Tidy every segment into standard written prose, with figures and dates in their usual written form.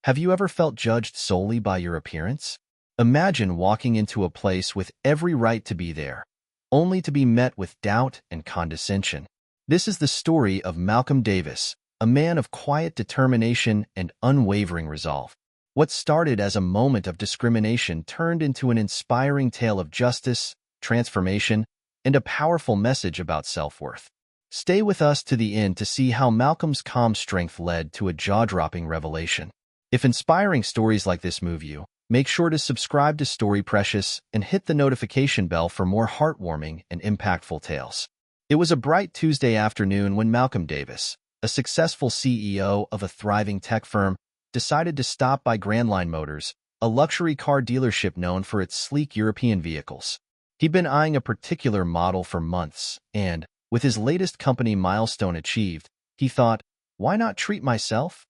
Have you ever felt judged solely by your appearance? Imagine walking into a place with every right to be there, only to be met with doubt and condescension. This is the story of Malcolm Davis, a man of quiet determination and unwavering resolve. What started as a moment of discrimination turned into an inspiring tale of justice, transformation, and a powerful message about self-worth. Stay with us to the end to see how Malcolm's calm strength led to a jaw-dropping revelation. If inspiring stories like this move you, make sure to subscribe to Story Precious and hit the notification bell for more heartwarming and impactful tales. It was a bright Tuesday afternoon when Malcolm Davis, a successful CEO of a thriving tech firm, decided to stop by Grandline Motors, a luxury car dealership known for its sleek European vehicles. He'd been eyeing a particular model for months, and, with his latest company milestone achieved, he thought, why not treat myself?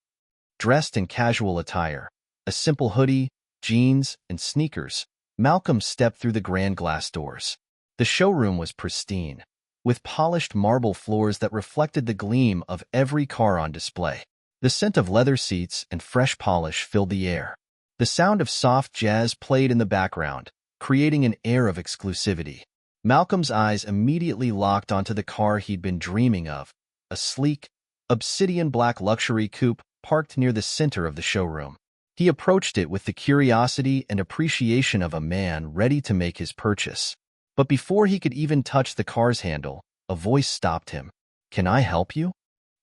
Dressed in casual attire, a simple hoodie, jeans, and sneakers, Malcolm stepped through the grand glass doors. The showroom was pristine, with polished marble floors that reflected the gleam of every car on display. The scent of leather seats and fresh polish filled the air. The sound of soft jazz played in the background, creating an air of exclusivity. Malcolm's eyes immediately locked onto the car he'd been dreaming of, a sleek, obsidian black luxury coupe parked near the center of the showroom. He approached it with the curiosity and appreciation of a man ready to make his purchase. But before he could even touch the car's handle, a voice stopped him. "Can I help you?"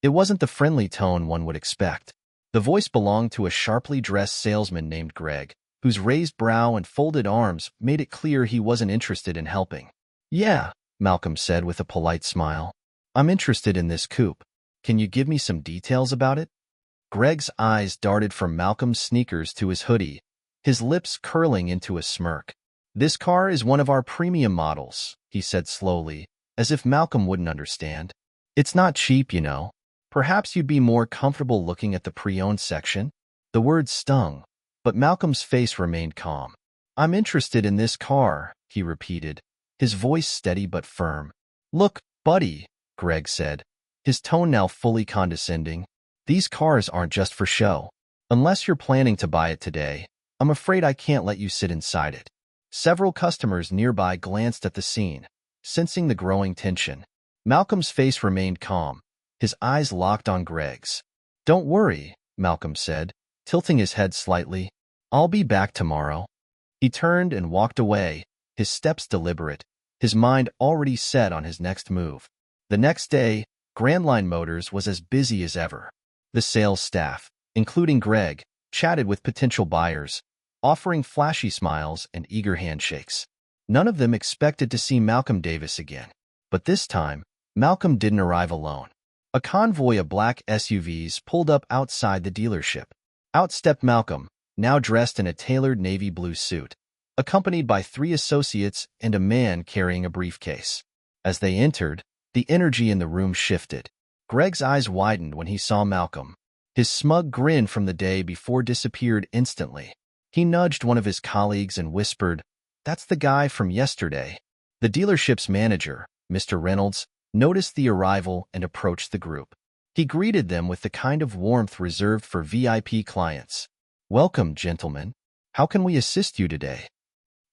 It wasn't the friendly tone one would expect. The voice belonged to a sharply dressed salesman named Greg, whose raised brow and folded arms made it clear he wasn't interested in helping. "Yeah," Malcolm said with a polite smile. "I'm interested in this coupe. Can you give me some details about it?" Greg's eyes darted from Malcolm's sneakers to his hoodie, his lips curling into a smirk. "This car is one of our premium models," he said slowly, as if Malcolm wouldn't understand. "It's not cheap, you know. Perhaps you'd be more comfortable looking at the pre-owned section." The words stung, but Malcolm's face remained calm. "I'm interested in this car," he repeated, his voice steady but firm. "Look, buddy," Greg said, his tone now fully condescending. "These cars aren't just for show. Unless you're planning to buy it today, I'm afraid I can't let you sit inside it." Several customers nearby glanced at the scene, sensing the growing tension. Malcolm's face remained calm, his eyes locked on Greg's. "Don't worry," Malcolm said, tilting his head slightly. "I'll be back tomorrow." He turned and walked away, his steps deliberate, his mind already set on his next move. The next day, Grandline Motors was as busy as ever. The sales staff, including Greg, chatted with potential buyers, offering flashy smiles and eager handshakes. None of them expected to see Malcolm Davis again. But this time, Malcolm didn't arrive alone. A convoy of black SUVs pulled up outside the dealership. Out stepped Malcolm, now dressed in a tailored navy blue suit, accompanied by 3 associates and a man carrying a briefcase. As they entered, the energy in the room shifted. Greg's eyes widened when he saw Malcolm. His smug grin from the day before disappeared instantly. He nudged one of his colleagues and whispered, "That's the guy from yesterday." The dealership's manager, Mr. Reynolds, noticed the arrival and approached the group. He greeted them with the kind of warmth reserved for VIP clients. "Welcome, gentlemen. How can we assist you today?"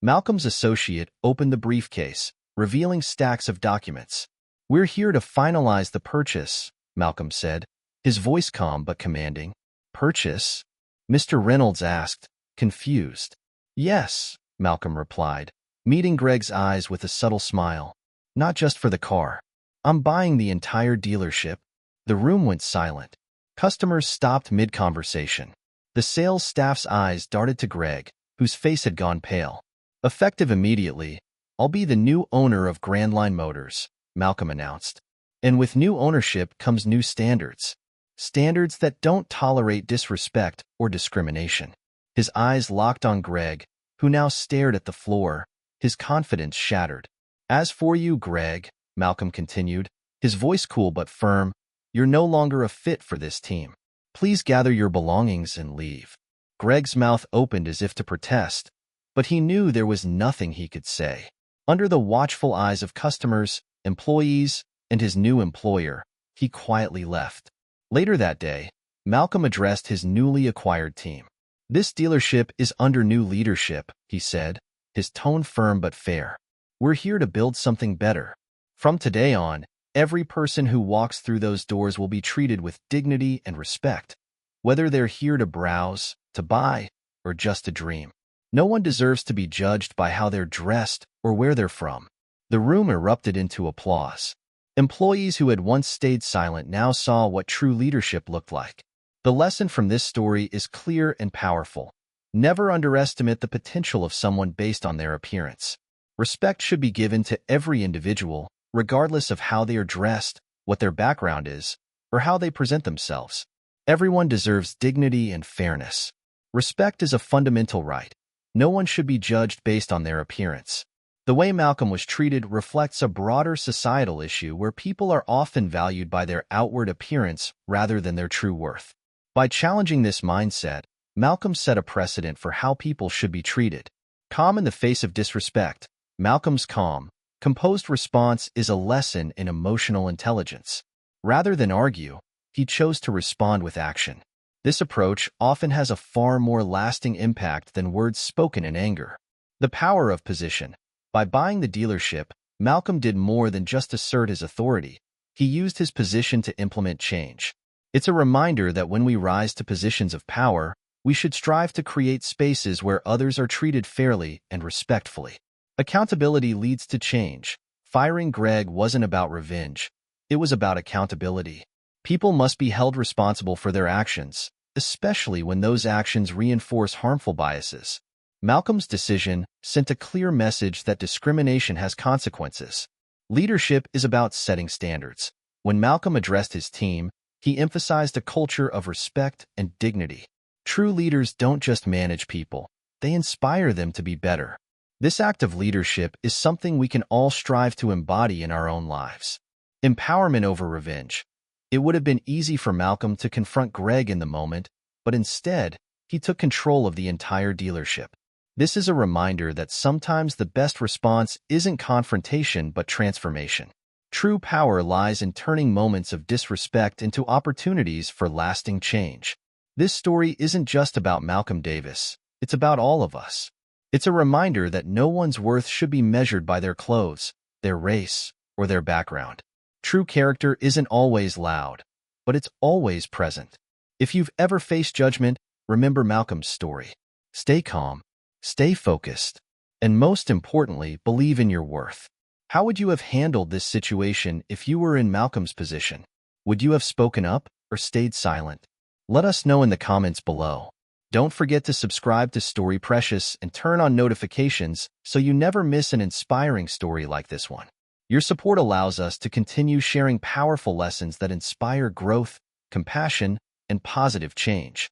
Malcolm's associate opened the briefcase, revealing stacks of documents. "We're here to finalize the purchase," Malcolm said, his voice calm but commanding. "Purchase?" Mr. Reynolds asked, confused. "Yes," Malcolm replied, meeting Greg's eyes with a subtle smile. "Not just for the car. I'm buying the entire dealership." The room went silent. Customers stopped mid-conversation. The sales staff's eyes darted to Greg, whose face had gone pale. "Effective immediately, I'll be the new owner of Grandline Motors," Malcolm announced. "And with new ownership comes new standards. Standards that don't tolerate disrespect or discrimination." His eyes locked on Greg, who now stared at the floor, his confidence shattered. "As for you, Greg," Malcolm continued, his voice cool but firm, "you're no longer a fit for this team. Please gather your belongings and leave." Greg's mouth opened as if to protest, but he knew there was nothing he could say. Under the watchful eyes of customers, employees, and his new employer, he quietly left. Later that day, Malcolm addressed his newly acquired team. "This dealership is under new leadership," he said, his tone firm but fair. "We're here to build something better. From today on, every person who walks through those doors will be treated with dignity and respect, whether they're here to browse, to buy, or just to dream. No one deserves to be judged by how they're dressed or where they're from." The room erupted into applause. Employees who had once stayed silent now saw what true leadership looked like. The lesson from this story is clear and powerful. Never underestimate the potential of someone based on their appearance. Respect should be given to every individual, regardless of how they are dressed, what their background is, or how they present themselves. Everyone deserves dignity and fairness. Respect is a fundamental right. No one should be judged based on their appearance. The way Malcolm was treated reflects a broader societal issue where people are often valued by their outward appearance rather than their true worth. By challenging this mindset, Malcolm set a precedent for how people should be treated. Calm in the face of disrespect. Malcolm's calm, composed response is a lesson in emotional intelligence. Rather than argue, he chose to respond with action. This approach often has a far more lasting impact than words spoken in anger. The power of position. By buying the dealership, Malcolm did more than just assert his authority. He used his position to implement change. It's a reminder that when we rise to positions of power, we should strive to create spaces where others are treated fairly and respectfully. Accountability leads to change. Firing Greg wasn't about revenge. It was about accountability. People must be held responsible for their actions, especially when those actions reinforce harmful biases. Malcolm's decision sent a clear message that discrimination has consequences. Leadership is about setting standards. When Malcolm addressed his team, he emphasized a culture of respect and dignity. True leaders don't just manage people, they inspire them to be better. This act of leadership is something we can all strive to embody in our own lives. Empowerment over revenge. It would have been easy for Malcolm to confront Greg in the moment, but instead, he took control of the entire dealership. This is a reminder that sometimes the best response isn't confrontation but transformation. True power lies in turning moments of disrespect into opportunities for lasting change. This story isn't just about Malcolm Davis, it's about all of us. It's a reminder that no one's worth should be measured by their clothes, their race, or their background. True character isn't always loud, but it's always present. If you've ever faced judgment, remember Malcolm's story. Stay calm, stay focused, and most importantly, believe in your worth. How would you have handled this situation if you were in Malcolm's position? Would you have spoken up or stayed silent? Let us know in the comments below. Don't forget to subscribe to Story Precious and turn on notifications so you never miss an inspiring story like this one. Your support allows us to continue sharing powerful lessons that inspire growth, compassion, and positive change.